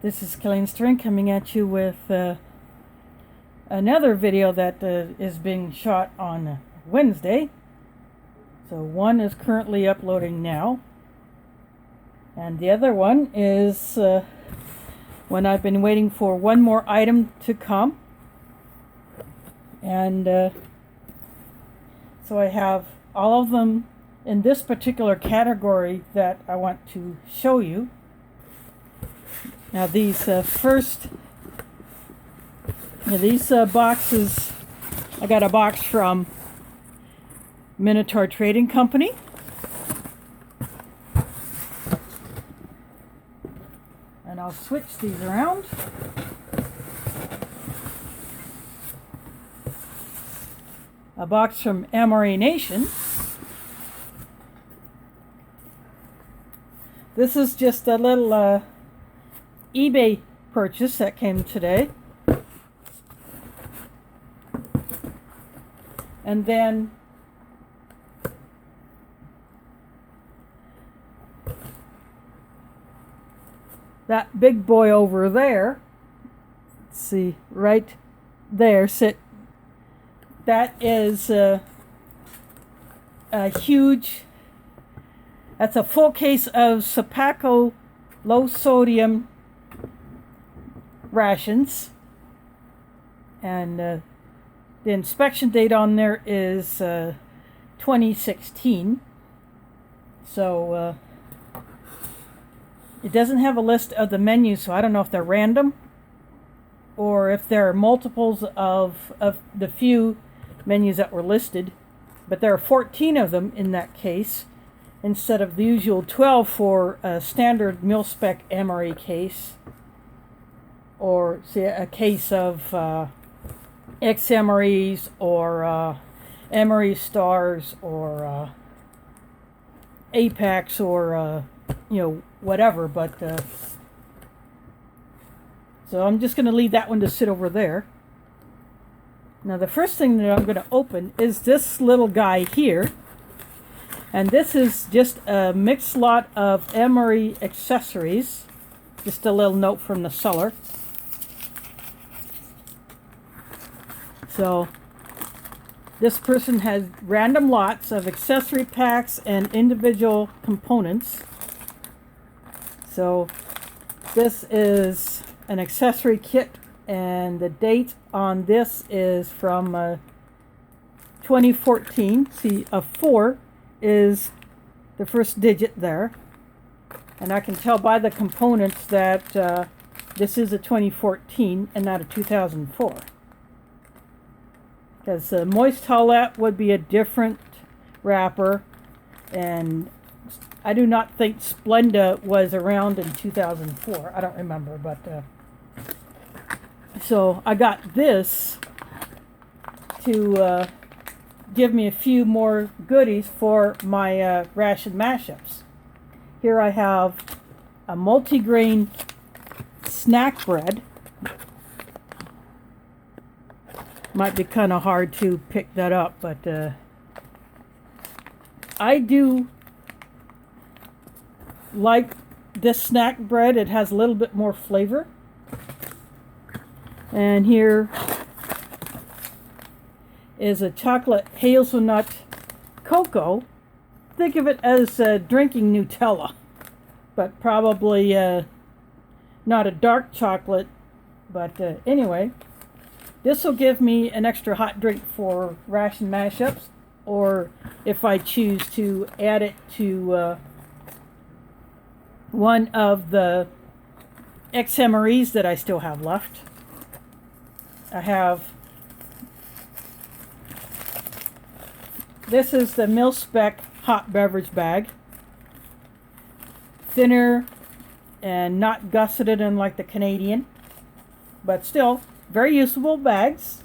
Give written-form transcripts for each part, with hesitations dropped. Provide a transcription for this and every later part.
This is Killing String coming at you with another video that is being shot on Wednesday. So one is currently uploading now, and the other one is when I've been waiting for one more item to come. And so I have all of them in this particular category that I want to show you. Now these boxes, I got a box from Minotaur Trading Company. And I'll switch these around. A box from MRE Nation. This is just a little eBay purchase that came today. And then that big boy over there, let's see, right there, that is a huge, that's a full case of Sapaco low sodium rations, and the inspection date on there is 2016. So it doesn't have a list of the menus, so I don't know if they're random or if there are multiples of the few menus that were listed, but there are 14 of them in that case instead of the usual 12 for a standard mil-spec MRE case, or say a case of XMREs or MRE stars or Apex or whatever. But so I'm just going to leave that one to sit over there. Now the first thing that I'm going to open is this little guy here, and this is just a mixed lot of MRE accessories. Just a little note from the seller. So this person has random lots of accessory packs and individual components. So this is an accessory kit, and the date on this is from 2014. See, a 4 is the first digit there. And I can tell by the components that this is a 2014 and not a 2004. Because the Moist Towelette would be a different wrapper, and I do not think Splenda was around in 2004. I don't remember, but so I got this to give me a few more goodies for my ration mashups. Here I have a multigrain snack bread. Might be kind of hard to pick that up, but I do like this snack bread. It has a little bit more flavor. And here is a chocolate hazelnut cocoa. Think of it as drinking Nutella, but probably not a dark chocolate. But anyway, this will give me an extra hot drink for ration mashups, or if I choose to add it to one of the XMREs that I still have left. I have, this is the mil-spec hot beverage bag. Thinner and not gusseted unlike the Canadian, but still very usable bags.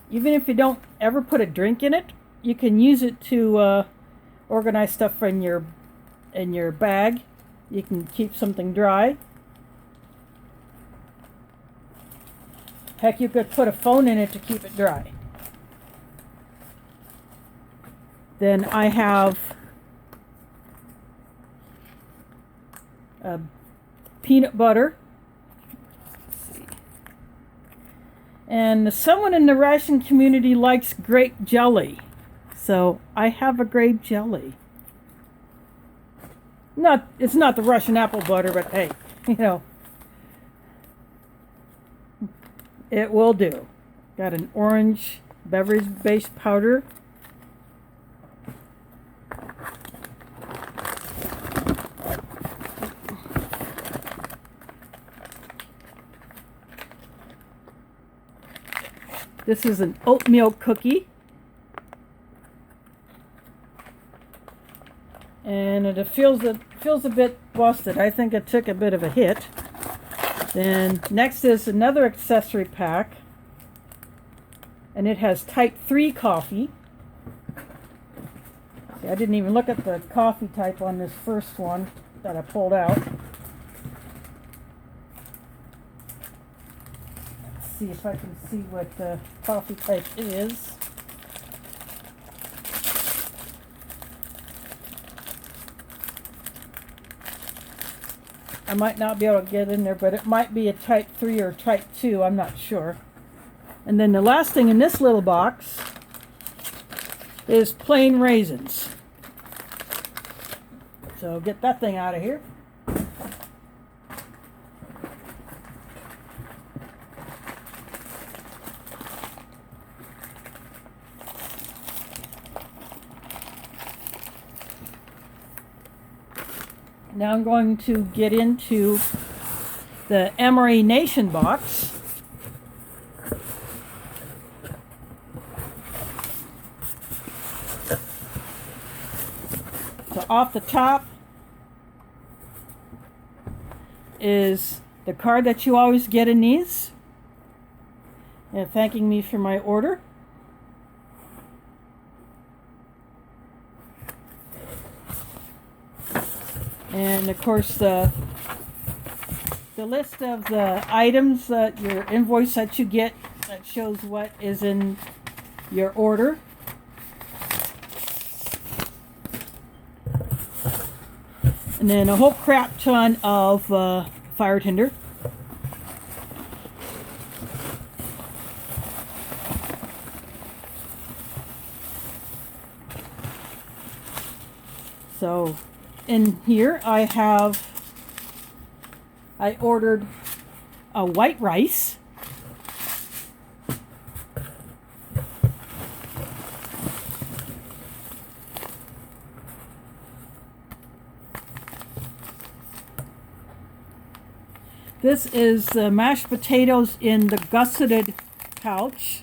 Even if you don't ever put a drink in it, you can use it to organize stuff in your bag. You can keep something dry. Heck, you could put a phone in it to keep it dry. Then I have a peanut butter. Let's see. And someone in the Ration community likes grape jelly. So I have a grape jelly. It's not the Russian apple butter, but hey, you know, it will do. Got an orange beverage-based powder. This is an oatmeal cookie. And it feels a bit busted. I think it took a bit of a hit. Then next is another accessory pack. And it has type 3 coffee. See, I didn't even look at the coffee type on this first one that I pulled out. Let's see if I can see what the coffee type is. I might not be able to get in there, but it might be a type 3 or type 2, I'm not sure. And then the last thing in this little box is plain raisins. So get that thing out of here. Now I'm going to get into the Emery Nation box. So off the top is the card that you always get in these, and thanking me for my order. And of course the list of the items that your invoice that you get that shows what is in your order. And then a whole crap ton of fire tinder. So in here I ordered a white rice. This is the mashed potatoes in the gusseted pouch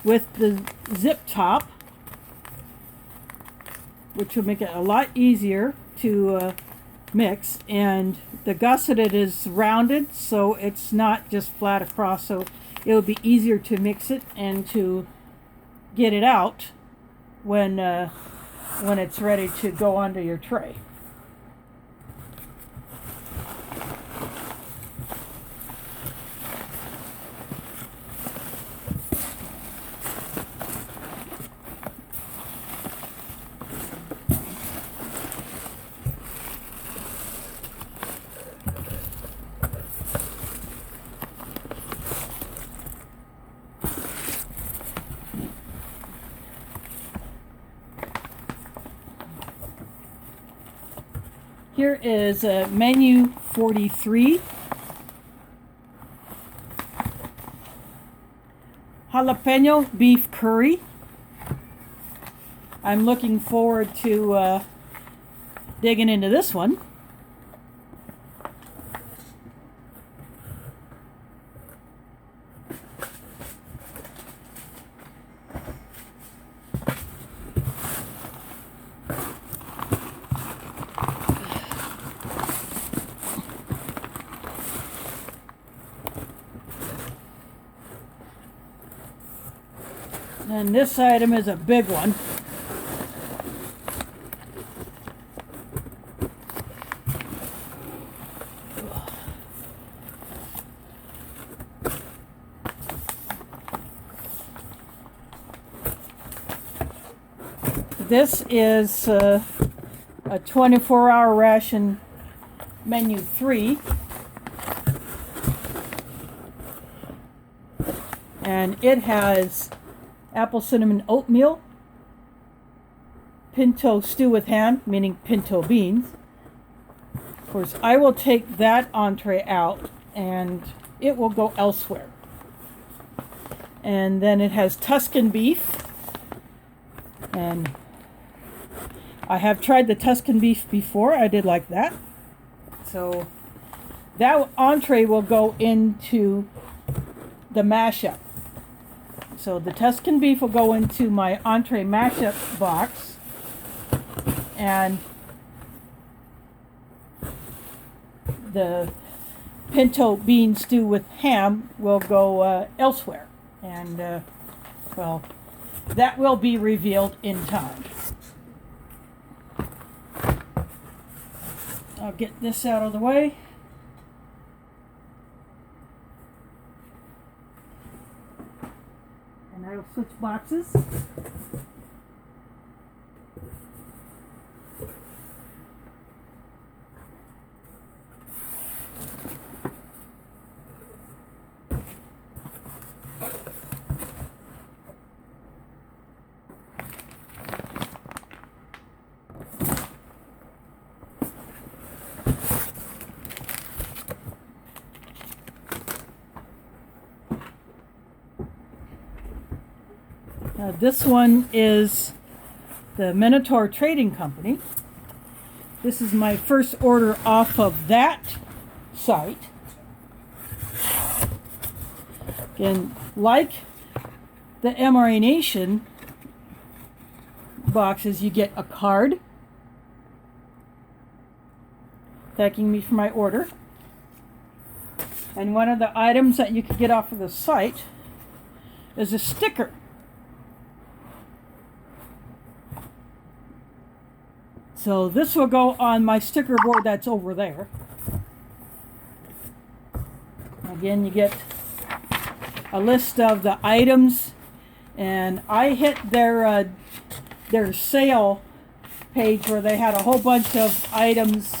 with the zip top, which will make it a lot easier to mix. And the gusseted is rounded, so it's not just flat across, so it'll be easier to mix it and to get it out when it's ready to go onto your tray. Here is menu 43. Jalapeno beef curry. I'm looking forward to digging into this one. And this item is a big one. This is a 24-hour ration menu 3. And it has apple cinnamon oatmeal, pinto stew with ham, meaning pinto beans. Of course, I will take that entree out and it will go elsewhere. And then it has Tuscan beef. And I have tried the Tuscan beef before. I did like that. So that entree will go into the mashup. So the Tuscan beef will go into my entree mashup box. And the pinto bean stew with ham will go elsewhere. And, well, that will be revealed in time. I'll get this out of the way. And I'll switch boxes. This one is the Minotaur Trading Company. This is my first order off of that site. Again, like the MRE Nation boxes, you get a card thanking me for my order. And one of the items that you can get off of the site is a sticker. So this will go on my sticker board that's over there. Again, you get a list of the items, and I hit their sale page where they had a whole bunch of items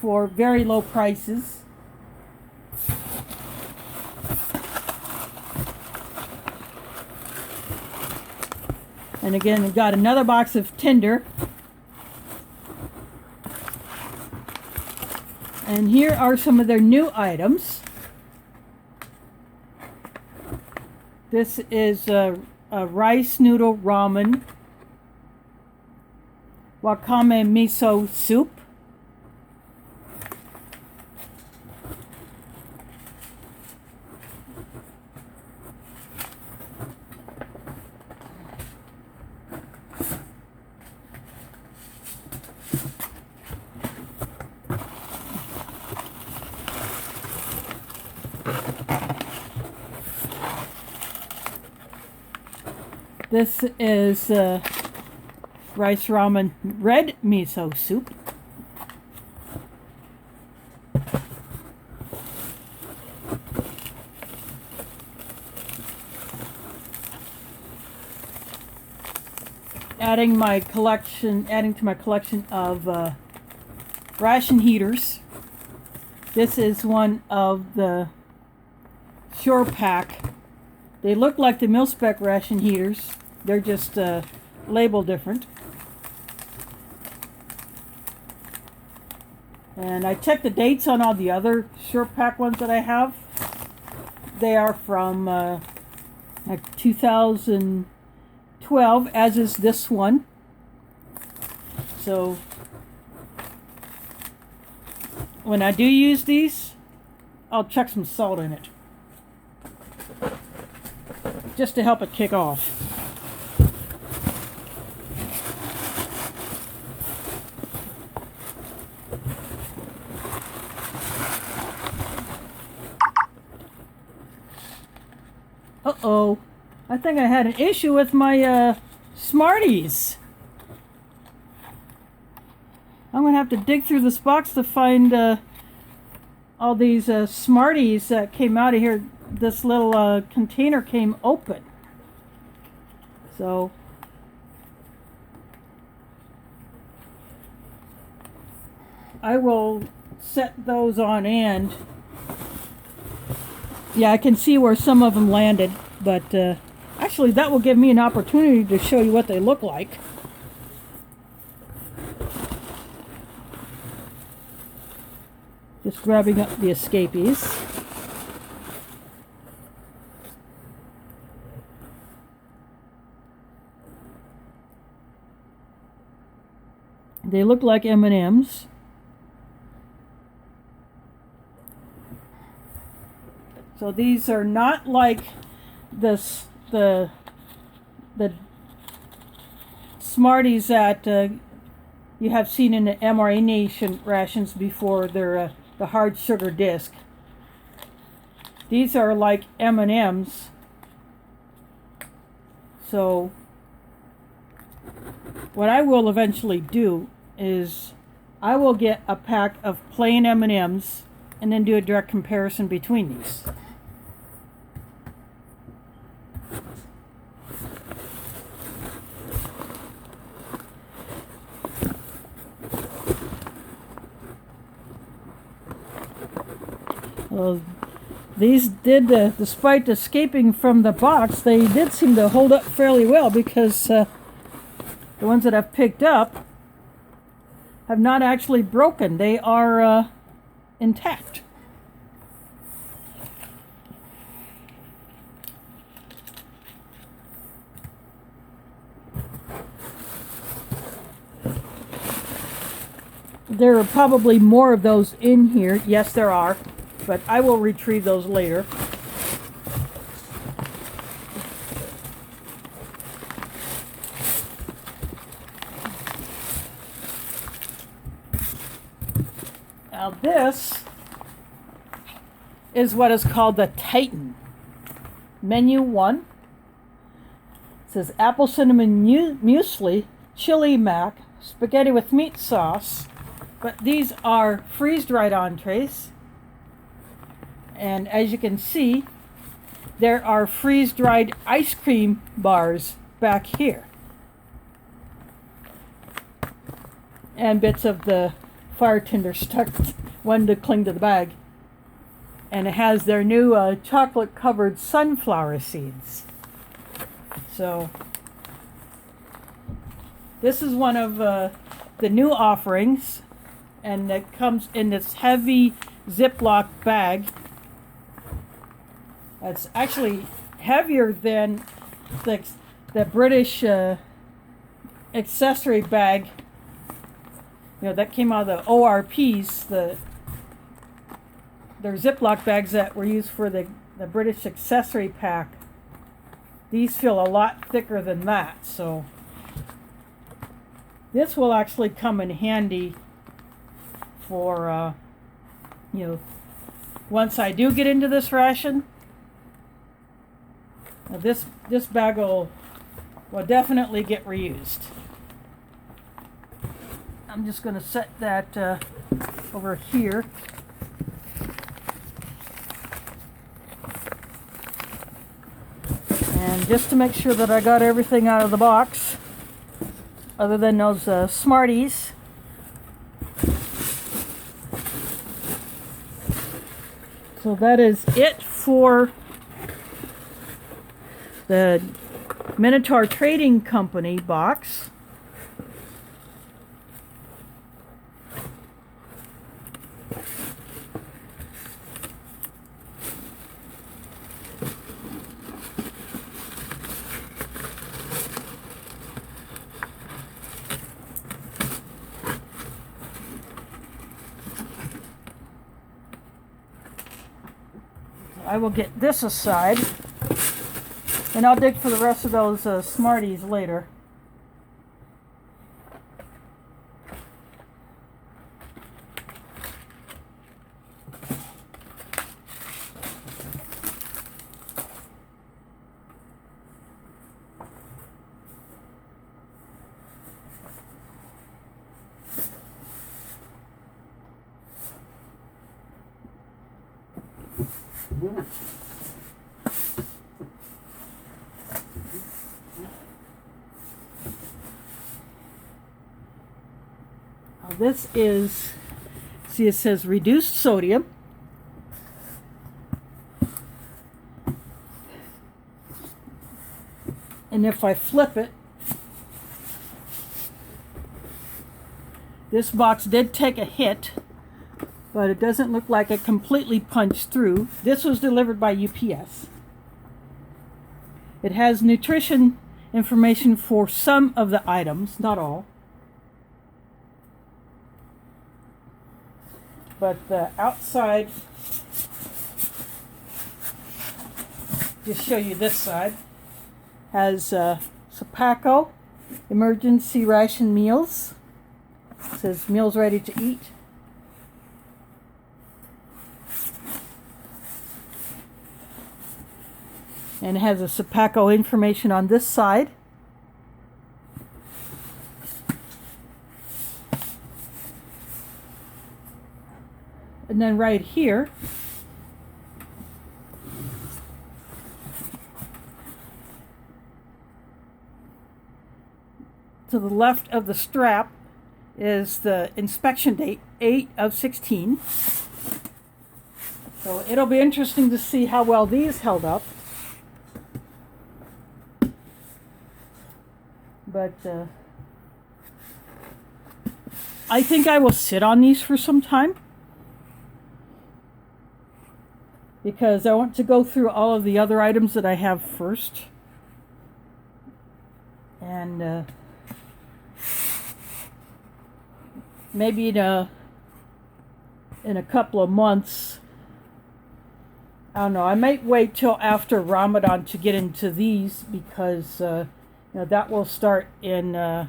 for very low prices. And again, we've got another box of tinder. And here are some of their new items. This is a rice noodle ramen, wakame miso soup, this is rice ramen red miso soup. Adding to my collection of ration heaters. This is one of the Shore Pack. They look like the mil-spec ration heaters. They're just labeled different. And I checked the dates on all the other Shore Pack ones that I have. They are from like 2012, as is this one. So when I do use these, I'll chuck some salt in it, just to help it kick off. Uh-oh. I think I had an issue with my Smarties. I'm going to have to dig through this box to find all these Smarties that came out of here. This little container came open. So I will set those on end Yeah, I can see where some of them landed, but actually that will give me an opportunity to show you what they look like. Just grabbing up the escapees. They look like M&Ms. So these are not like the Smarties that you have seen in the MRE Nation rations before. They're the hard sugar disc. These are like M&Ms. So what I will eventually do is I will get a pack of plain M&Ms and then do a direct comparison between these. Well, these did, despite escaping from the box, they did seem to hold up fairly well, because the ones that I've picked up have not actually broken. They are intact. There are probably more of those in here. Yes, there are, but I will retrieve those later. Now this is what is called the Titan. Menu 1. It says apple cinnamon muesli, chili mac, spaghetti with meat sauce. But these are freeze-dried entrees. And as you can see, there are freeze-dried ice cream bars back here. And bits of the fire tinder stuck, one to cling to the bag. And it has their new chocolate-covered sunflower seeds. So this is one of the new offerings, and it comes in this heavy Ziploc bag. It's actually heavier than the British accessory bag. You know, that came out of the ORPs, they're Ziploc bags that were used for the British accessory pack. These feel a lot thicker than that, so this will actually come in handy for, you know, once I do get into this ration. Now this bag will definitely get reused. I'm just going to set that over here. And just to make sure that I got everything out of the box, other than those Smarties. So that is it for the Minotaur Trading Company box. I will get this aside, and I'll dig for the rest of those Smarties later. Now this is, see, it says reduced sodium. And if I flip it, this box did take a hit, but it doesn't look like it completely punched through. This was delivered by UPS. It has nutrition information for some of the items, not all. But the outside, just show you this side, has Sapaco emergency ration meals. It says meals ready to eat. And it has a Sapaco information on this side. And then right here, to the left of the strap is the inspection date, 8/16. So it'll be interesting to see how well these held up. But I think I will sit on these for some time, because I want to go through all of the other items that I have first. And maybe in a couple of months, I don't know, I might wait till after Ramadan to get into these, because that will start in about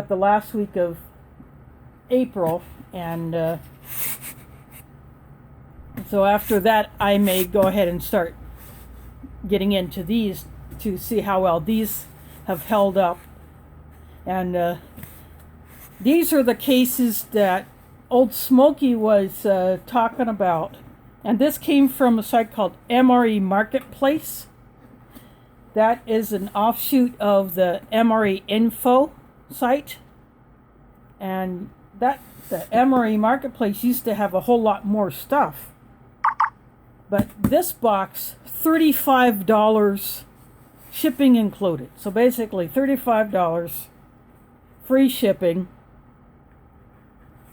the last week of April, and so after that I may go ahead and start getting into these to see how well these have held up. And these are the cases that Old Smoky was talking about, and this came from a site called MRE Marketplace. That is an offshoot of the MRE Info site, and the MRE Marketplace used to have a whole lot more stuff. But this box, $35 shipping included. So basically $35 free shipping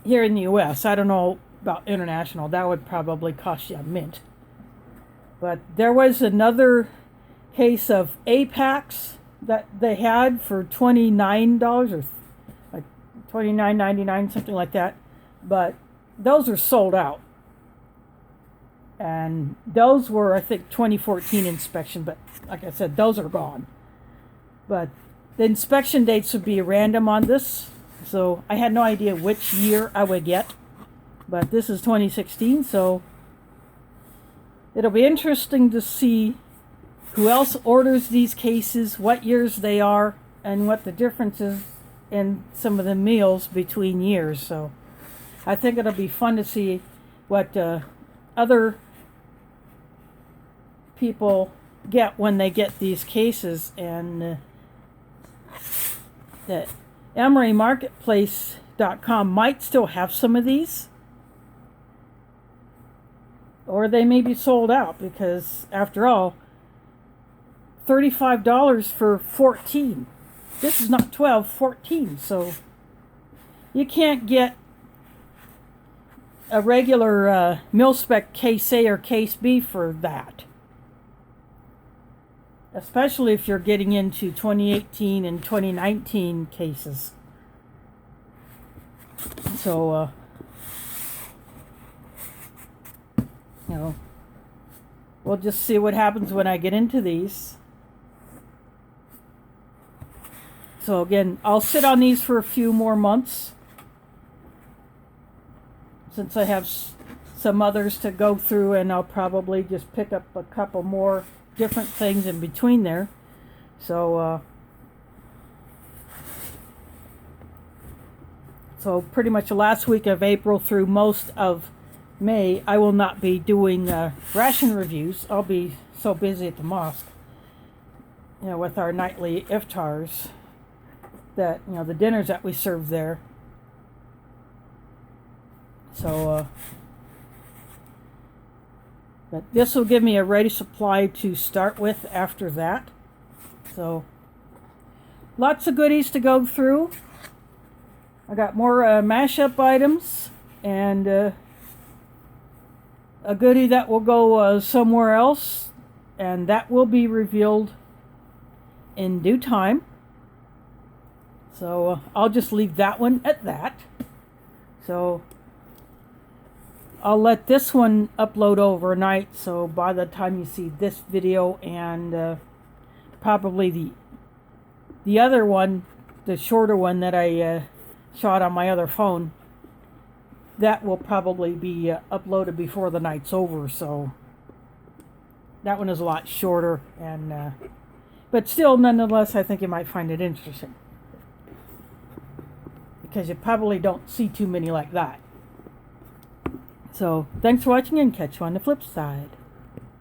here in the US. I don't know about international. That would probably cost you a mint. But there was another case of Apex that they had for $29 or like $29.99, something like that. But those are sold out. And those were, I think, 2014 inspection, but like I said, those are gone. But the inspection dates would be random on this, so I had no idea which year I would get. But this is 2016, so it'll be interesting to see who else orders these cases, what years they are, and what the difference is in some of the meals between years. So I think it'll be fun to see what other people get when they get these cases. And that emerymarketplace.com might still have some of these, or they may be sold out, because after all, $35 for 14. This is not 12, 14. So you can't get a regular mil-spec case A or case B for that. Especially if you're getting into 2018 and 2019 cases. So, we'll just see what happens when I get into these. So again, I'll sit on these for a few more months, since I have some others to go through, and I'll probably just pick up a couple more different things in between there. So so pretty much the last week of April through most of May, I will not be doing ration reviews. I'll be so busy at the mosque, with our nightly iftars, that the dinners that we serve there. So but this will give me a ready supply to start with after that. So lots of goodies to go through. I got more mashup items and a goodie that will go somewhere else, and that will be revealed in due time. So I'll just leave that one at that. So I'll let this one upload overnight, so by the time you see this video and probably the other one, the shorter one that I shot on my other phone, that will probably be uploaded before the night's over. So that one is a lot shorter, and but still, nonetheless, I think you might find it interesting, because you probably don't see too many like that. So thanks for watching, and catch you on the flip side.